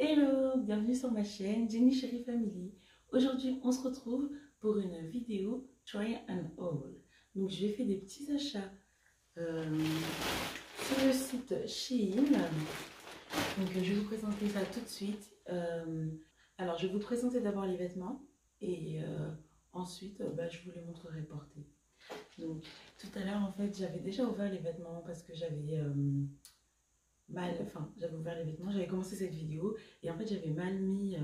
Hello, bienvenue sur ma chaîne Jenny Chérie Family. Aujourd'hui, on se retrouve pour une vidéo Try and Haul. Donc, je vais faire des petits achats sur le site Shein. Donc, je vais vous présenter ça tout de suite. Alors, je vais vous présenter d'abord les vêtements et ensuite, je vous les montrerai portés. Donc, tout à l'heure, en fait, j'avais déjà ouvert les vêtements parce que j'avais j'avais ouvert les vêtements, j'avais commencé cette vidéo et en fait j'avais mal mis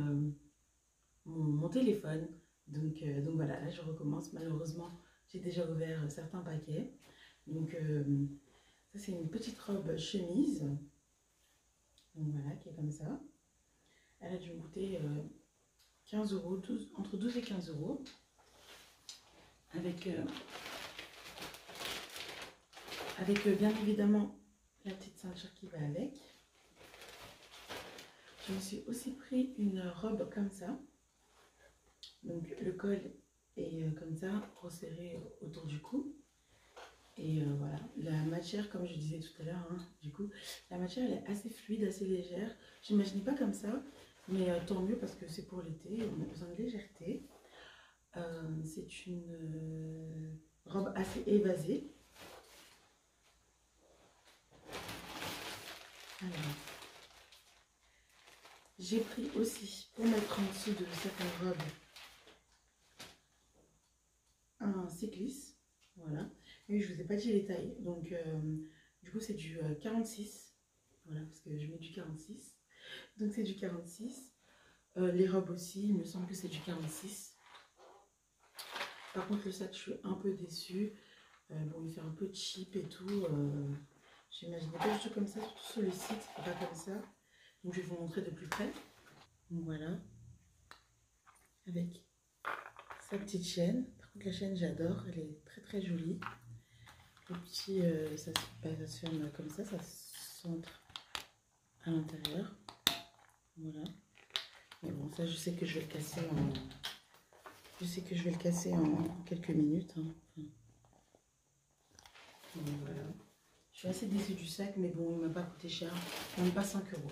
mon téléphone, donc voilà, là je recommence. Malheureusement j'ai déjà ouvert certains paquets. Donc ça c'est une petite robe chemise, donc voilà, qui est comme ça. Elle a dû me coûter 15 euros, entre 12 et 15 euros, avec bien évidemment la petite ceinture qui va avec. Je me suis aussi pris une robe comme ça. Donc le col est comme ça, resserré autour du cou. Et voilà, la matière, comme je disais tout à l'heure, du coup, la matière elle est assez fluide, assez légère. J'imaginais pas comme ça, mais tant mieux parce que c'est pour l'été, on a besoin de légèreté. C'est une robe assez évasée. Alors, j'ai pris aussi, pour mettre en dessous de certaines robes, un cycliste, voilà. Et je vous ai pas dit les tailles, donc du coup c'est du 46, voilà, parce que je mets du 46, donc c'est du 46. Les robes aussi, il me semble que c'est du 46. Par contre le sac, je suis un peu déçue. Bon, il fait un peu cheap et tout. J'imaginais pas du tout comme ça, surtout sur le site, c'est pas comme ça. Donc je vais vous montrer de plus près. Donc voilà, avec sa petite chaîne. Par contre la chaîne j'adore, elle est très très jolie. Le petit, ça se ferme comme ça se centre à l'intérieur. Voilà. Mais bon, ça je sais que je vais le casser en... Je sais que je vais le casser en quelques minutes. Donc, voilà. Je suis assez déçue du sac, mais bon, il ne m'a pas coûté cher. Même pas 5 euros.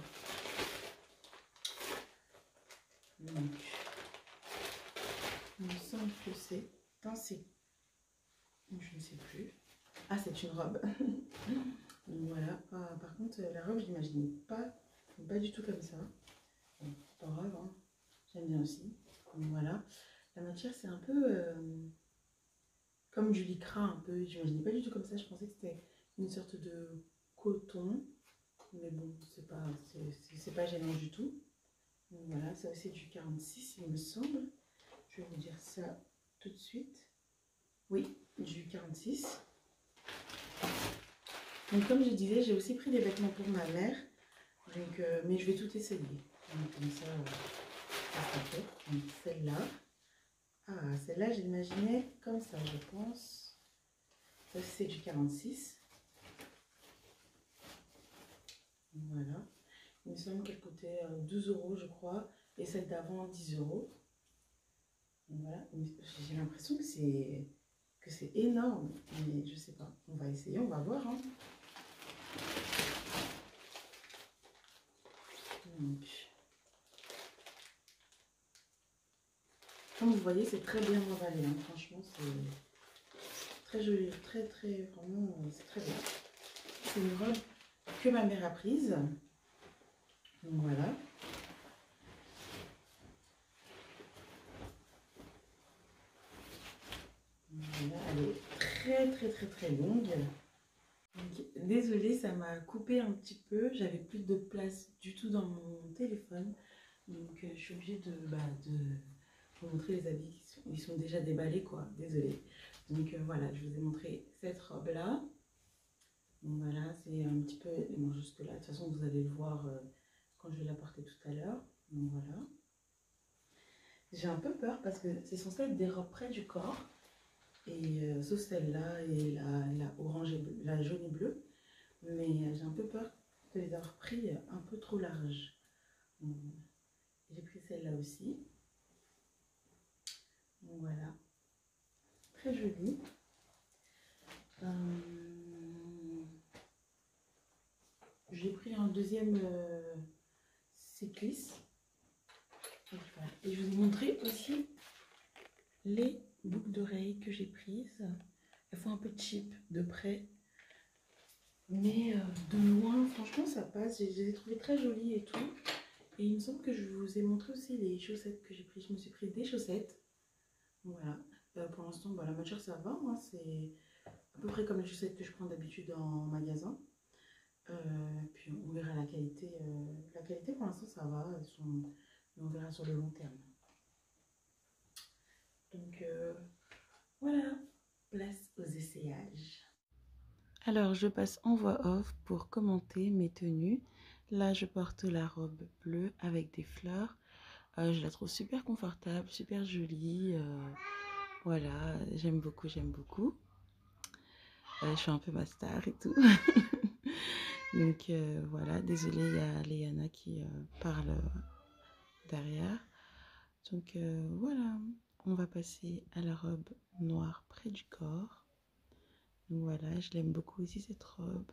Donc, il me semble que c'est un C. Je ne sais plus. Ah, c'est une robe. Donc voilà. Ah, par contre, la robe, je n'imaginais pas du tout comme ça. Bon, c'est pas grave, hein. J'aime bien aussi. Donc voilà. La matière, c'est un peu comme du lycra, un peu. Je n'imaginais pas du tout comme ça. Je pensais que c'était une sorte de coton. Mais bon, c'est pas gênant du tout. Donc voilà, ça aussi c'est du 46, il me semble. Je vais vous dire ça tout de suite. Oui, du 46. Donc comme je disais, j'ai aussi pris des vêtements pour ma mère. Donc, mais je vais tout essayer. Donc, comme ça, ça fait. Donc celle-là. Ah, celle-là, j'imaginais comme ça, je pense. Ça c'est du 46. Voilà. Il me semble qu'elle coûtait 12 euros, je crois. Et celle d'avant, 10 euros. Donc voilà. J'ai l'impression que c'est énorme. Mais je sais pas. On va essayer, on va voir. Donc, comme vous voyez, c'est très bien emballé. Franchement, c'est très joli. Vraiment, c'est très bien. C'est une robe que ma mère a prise. Donc voilà. Voilà, elle est très longue. Donc, désolée, ça m'a coupé un petit peu. J'avais plus de place du tout dans mon téléphone. Donc je suis obligée de vous montrer les habits. Ils sont déjà déballés, quoi. Désolée. Donc voilà, je vous ai montré cette robe-là. Donc voilà, c'est un petit peu... Bon, jusque là, de toute façon, vous allez le voir quand je vais la porter tout à l'heure. Donc voilà. J'ai un peu peur parce que c'est censé être des robes près du corps. Et sauf celle-là et la orange et bleu, la jaune et bleue. Mais j'ai un peu peur de les avoir pris un peu trop larges. J'ai pris celle-là aussi. Donc voilà. Très jolie. J'ai pris un deuxième, cycliste. Donc, voilà. Et je vous ai montré aussi les boucles d'oreilles que j'ai prises. Elles font un peu cheap de près. Mais de loin, franchement, ça passe. Je les ai trouvées très jolies et tout. Et il me semble que je vous ai montré aussi les chaussettes que j'ai prises. Je me suis pris des chaussettes. Voilà. Pour l'instant, bah, la matière, ça va. Hein. C'est à peu près comme les chaussettes que je prends d'habitude en magasin. Puis on verra la qualité. La qualité, pour l'instant, ça va. Elles sont... Mais on verra sur le long terme. Donc, voilà. Place aux essayages. Alors, je passe en voix off pour commenter mes tenues. Là, je porte la robe bleue avec des fleurs. Je la trouve super confortable, super jolie. Voilà, j'aime beaucoup, j'aime beaucoup. Je suis un peu ma star et tout. Donc, voilà, désolée, il y a Léana qui parle derrière. Donc, voilà, on va passer à la robe noire près du corps. Donc voilà, je l'aime beaucoup aussi cette robe.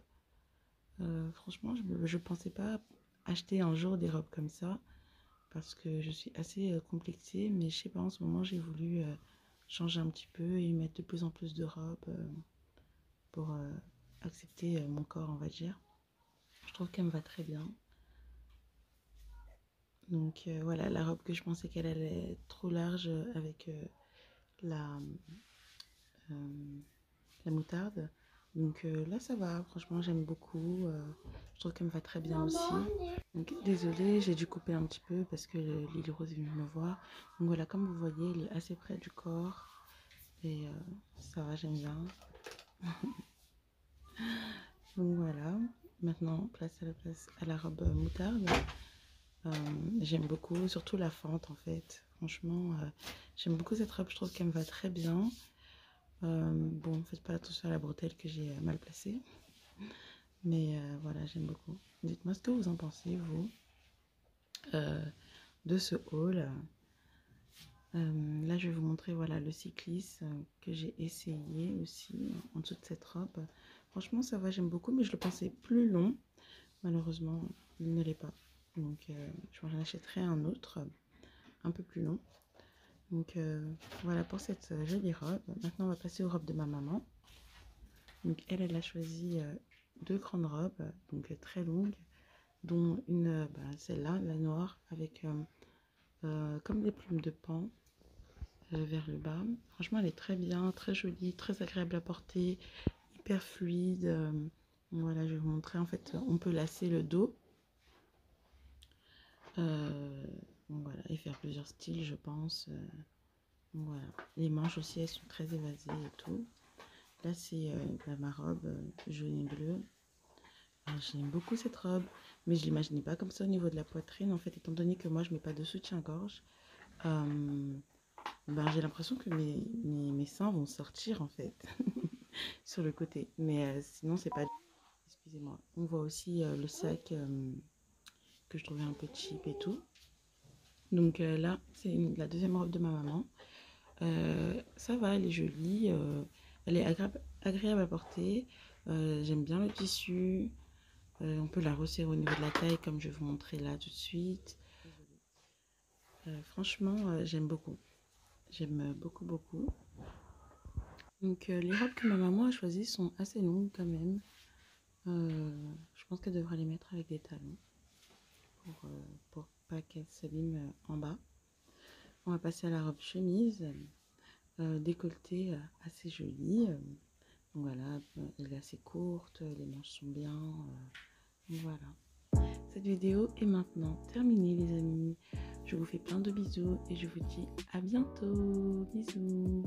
Franchement, je ne pensais pas acheter un jour des robes comme ça parce que je suis assez complexée, mais je sais pas, en ce moment j'ai voulu changer un petit peu et mettre de plus en plus de robes pour accepter mon corps, on va dire. Je trouve qu'elle me va très bien. Donc voilà, la robe que je pensais qu'elle allait être trop large avec la, la moutarde. Donc là ça va, franchement j'aime beaucoup, je trouve qu'elle me va très bien aussi. Donc désolée, j'ai dû couper un petit peu parce que Lily Rose est venue me voir. Donc voilà, comme vous voyez, elle est assez près du corps et ça va, j'aime bien. Donc voilà, maintenant place à la robe moutarde. J'aime beaucoup, surtout la fente en fait. Franchement, j'aime beaucoup cette robe, je trouve qu'elle me va très bien. Bon, faites pas attention à la bretelle que j'ai mal placée. Mais voilà, j'aime beaucoup. Dites-moi ce que vous en pensez, vous, de ce haul. Là, je vais vous montrer voilà, le cycliste que j'ai essayé aussi en dessous de cette robe. Franchement, ça va, j'aime beaucoup, mais je le pensais plus long. Malheureusement, il ne l'est pas. Donc, je m'en achèterai un autre, un peu plus long. Donc, voilà pour cette jolie robe. Maintenant, on va passer aux robes de ma maman. Donc, elle a choisi deux grandes robes, donc très longues, dont une, celle-là, la noire, avec comme des plumes de paon vers le bas. Franchement, elle est très bien, très jolie, très agréable à porter, hyper fluide. Voilà, je vais vous montrer. En fait, on peut lasser le dos. Voilà, et faire plusieurs styles, je pense. Voilà. Les manches aussi, elles sont très évasées et tout. Là, c'est ma robe jaune et bleue. J'aime beaucoup cette robe, mais je ne l'imaginais pas comme ça au niveau de la poitrine. En fait, étant donné que moi, je ne mets pas de soutien-gorge, j'ai l'impression que mes seins vont sortir, en fait, sur le côté. Mais sinon, c'est pas... Excusez-moi. On voit aussi le sac que je trouvais un peu cheap et tout. Donc là, c'est la deuxième robe de ma maman. Ça va, elle est jolie. Elle est agréable à porter. J'aime bien le tissu. On peut la resserrer au niveau de la taille, comme je vais vous montrer là tout de suite. Franchement, j'aime beaucoup. J'aime beaucoup, beaucoup. Donc, les robes que ma maman a choisies sont assez longues quand même. Je pense qu'elle devra les mettre avec des talons pour pas qu'elle s'abîme en bas. On va passer à la robe chemise, décolletée assez jolie. Donc voilà, elle est assez courte, les manches sont bien. Voilà. Cette vidéo est maintenant terminée les amis. Je vous fais plein de bisous et je vous dis à bientôt. Bisous.